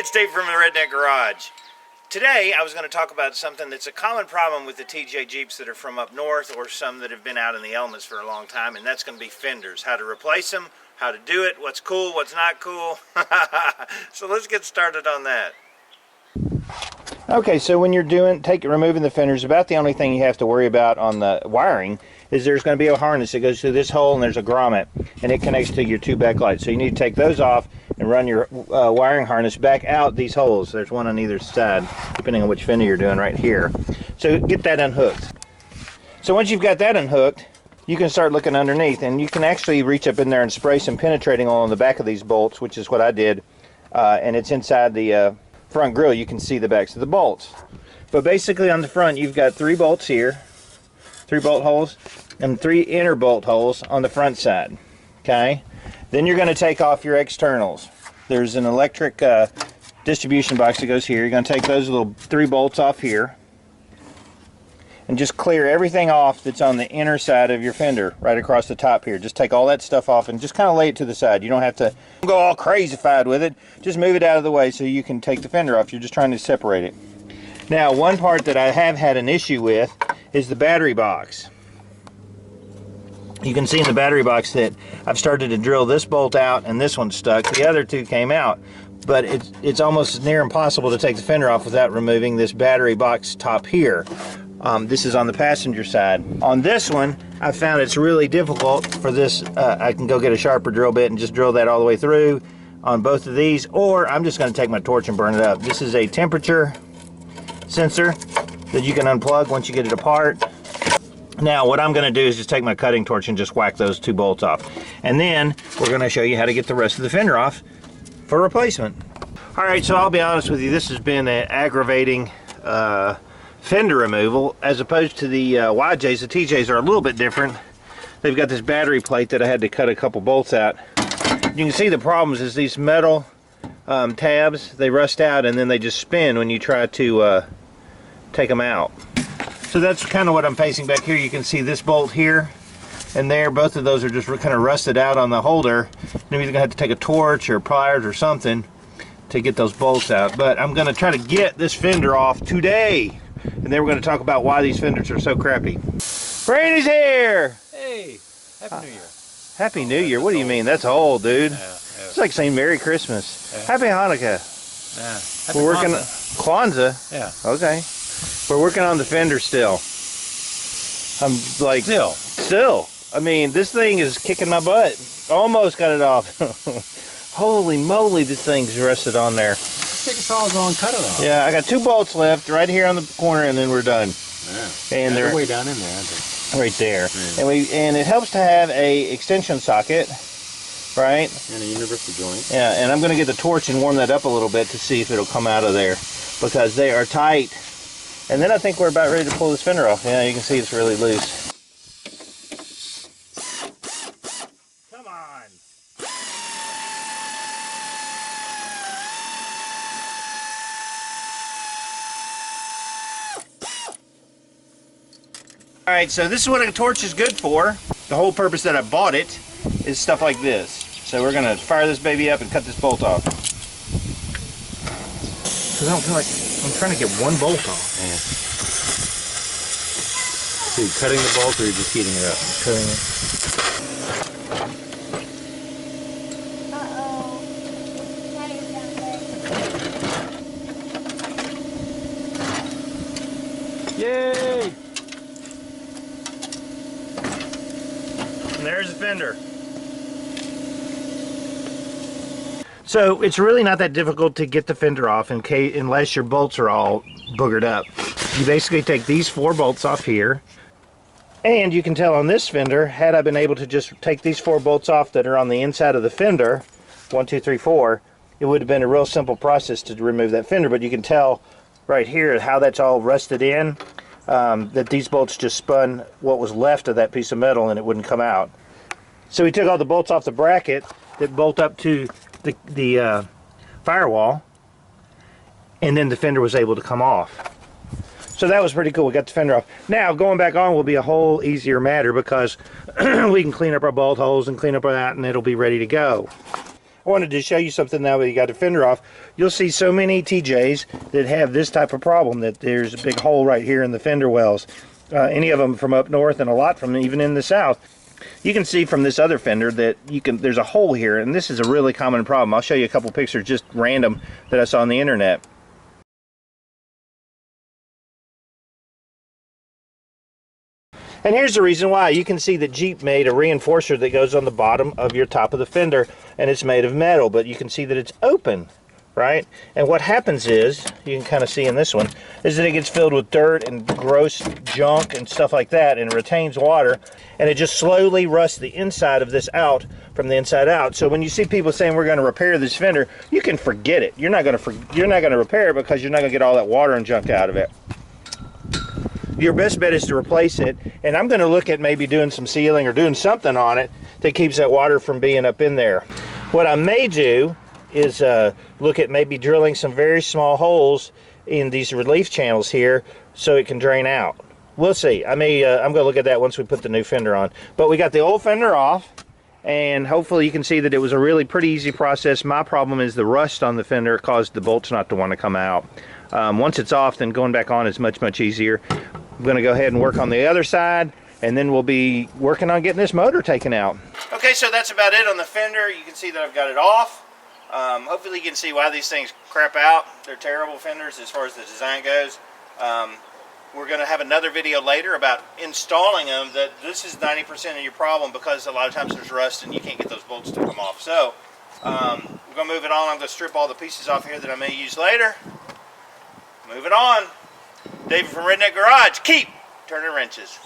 it's Dave from the Redneck Garage. Today I was going to talk about something that's a common problem with the TJ Jeeps that are from up north or some that have been out in the elements for a long time, and that's going to be fenders. How to replace them, how to do it, what's cool, what's not cool. So let's get started on that. Okay, so when you're removing the fenders, about the only thing you have to worry about on the wiring is there's going to be a harness that goes through this hole, and there's a grommet, and it connects to your two backlights. So you need to take those off and run your wiring harness back out these holes. There's one on either side, depending on which fender you're doing right here. So get that unhooked. So once you've got that unhooked, you can start looking underneath, and you can actually reach up in there and spray some penetrating oil on the back of these bolts, which is what I did, and it's inside the front grill. You can see the backs of the bolts. But basically on the front you've got 3 bolts here, 3 bolt holes, and 3 inner bolt holes on the front side. Okay, then you're going to take off your externals. There's an electric distribution box that goes here. You're going to take those little 3 bolts off here and just clear everything off that's on the inner side of your fender, right across the top here. Just take all that stuff off and just kind of lay it to the side. You don't have to go all crazy-fied with it. Just move it out of the way so you can take the fender off. You're just trying to separate it. Now, one part that I have had an issue with is the battery box. You can see in the battery box that I've started to drill this bolt out and this one stuck. The other 2 came out, but it's almost near impossible to take the fender off without removing this battery box top here. This is on the passenger side. On this one, I found it's really difficult for this. I can go get a sharper drill bit and just drill that all the way through on both of these, or I'm just going to take my torch and burn it up. This is a temperature sensor that you can unplug once you get it apart. Now what I'm going to do is just take my cutting torch and just whack those 2 bolts off. And then we're going to show you how to get the rest of the fender off for replacement. Alright, so I'll be honest with you, this has been an aggravating fender removal. As opposed to the YJs, the TJs are a little bit different. They've got this battery plate that I had to cut a couple bolts out. You can see the problems is these metal tabs, they rust out and then they just spin when you try to take them out. So that's kind of what I'm facing back here. You can see this bolt here and there, both of those are just kind of rusted out on the holder. I'm either going to have to take a torch or pliers or something to get those bolts out. But I'm going to try to get this fender off today. And then we're going to talk about why these fenders are so crappy. Brady's here! Hey, Happy New Year. Happy New Year? What do you mean? That's old, dude. Yeah, it's like saying Merry Christmas. Yeah. Happy Hanukkah. Yeah. Happy We're working Kwanzaa. Kwanzaa? Yeah. Okay. We're working on the fender still. I'm like... Still. I mean, this thing is kicking my butt. Almost got it off. Holy moly, this thing's rusted on there. Take a sawzall and cut it off. Yeah, I got 2 bolts left right here on the corner, and then we're done. Yeah. And they're way down in there, aren't they? Right there. Yeah. And it helps to have a extension socket, right? And a universal joint. Yeah, and I'm going to get the torch and warm that up a little bit to see if it'll come out of there, because they are tight. And then I think we're about ready to pull this fender off. Yeah, you can see it's really loose. Come on. Alright, so this is what a torch is good for. The whole purpose that I bought it is stuff like this. So we're going to fire this baby up and cut this bolt off. Because I don't feel like... I'm trying to get one bolt off. Yeah. So you're cutting the bolt or you're just heating it up? Cutting it. Yay! And there's the fender. So it's really not that difficult to get the fender off unless your bolts are all boogered up. You basically take these 4 bolts off here, and you can tell on this fender, had I been able to just take these 4 bolts off that are on the inside of the fender, 1, 2, 3, 4, it would have been a real simple process to remove that fender. But you can tell right here how that's all rusted in, that these bolts just spun what was left of that piece of metal and it wouldn't come out. So we took all the bolts off the bracket that bolt up to the firewall, and then the fender was able to come off. So that was pretty cool. We got the fender off. Now going back on will be a whole easier matter because we can clean up our bolt holes and clean up our that, and it'll be ready to go. I wanted to show you something now that you got the fender off. You'll see so many TJs that have this type of problem, that there's a big hole right here in the fender wells. Any of them from up north, and a lot from even in the south. You can see from this other fender that there's a hole here, and this is a really common problem. I'll show you a couple pictures, just random, that I saw on the internet. And here's the reason why. You can see that Jeep made a reinforcer that goes on the bottom of your top of the fender, and it's made of metal, but you can see that it's open, right? And what happens is, you can kind of see in this one, is that it gets filled with dirt and gross junk and stuff like that, and it retains water, and it just slowly rusts the inside of this out from the inside out. So when you see people saying we're going to repair this fender, you can forget it. You're not going to repair it, because you're not going to get all that water and junk out of it. Your best bet is to replace it, and I'm going to look at maybe doing some sealing or doing something on it that keeps that water from being up in there. What I may do is look at maybe drilling some very small holes in these relief channels here so it can drain out. We'll see. I'm going to look at that once we put the new fender on. But we got the old fender off, and hopefully you can see that it was a really pretty easy process. My problem is the rust on the fender caused the bolts not to want to come out. Once it's off, then going back on is much easier. I'm going to go ahead and work on the other side, and then we'll be working on getting this motor taken out. Okay, so that's about it on the fender. You can see that I've got it off. Hopefully you can see why these things crap out. They're terrible fenders as far as the design goes. We're going to have another video later about installing them. That this is 90% of your problem, because a lot of times there's rust and you can't get those bolts to come off. So we're going to move it on. I'm going to strip all the pieces off here that I may use later. Moving on. David from Redneck Garage. Keep turning wrenches.